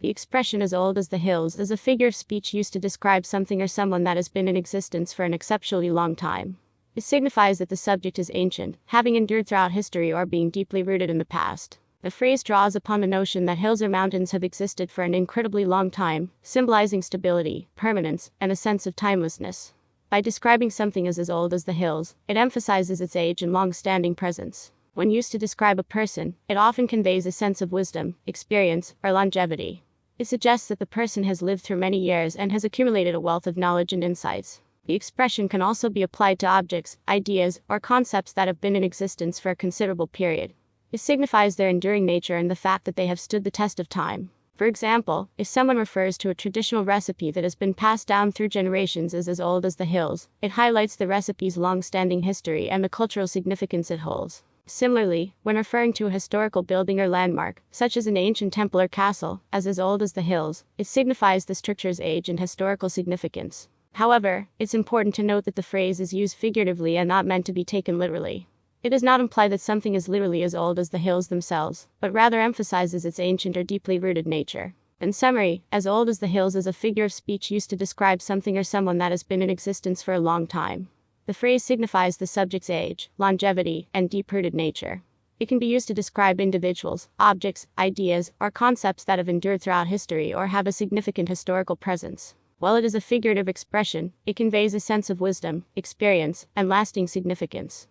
The expression "as old as the hills" is a figure of speech used to describe something or someone that has been in existence for an exceptionally long time. It signifies that the subject is ancient, having endured throughout history, or being deeply rooted in the past. The phrase draws upon the notion that hills or mountains have existed for an incredibly long time, symbolizing stability, permanence, and a sense of timelessness. By describing something as old as the hills, it emphasizes its age and long-standing presence. When used to describe a person, it often conveys a sense of wisdom, experience, or longevity. It suggests that the person has lived through many years and has accumulated a wealth of knowledge and insights. The expression can also be applied to objects, ideas, or concepts that have been in existence for a considerable period. It signifies their enduring nature and the fact that they have stood the test of time. For example, if someone refers to a traditional recipe that has been passed down through generations as old as the hills, it highlights the recipe's long-standing history and the cultural significance it holds. Similarly, when referring to a historical building or landmark, such as an ancient temple or castle, as old as the hills, it signifies the structure's age and historical significance. However, it's important to note that the phrase is used figuratively and not meant to be taken literally. It does not imply that something is literally as old as the hills themselves, but rather emphasizes its ancient or deeply rooted nature. In summary, as old as the hills is a figure of speech used to describe something or someone that has been in existence for a long time. The phrase signifies the subject's age, longevity, and deep-rooted nature. It can be used to describe individuals, objects, ideas, or concepts that have endured throughout history or have a significant historical presence. While it is a figurative expression, it conveys a sense of wisdom, experience, and lasting significance.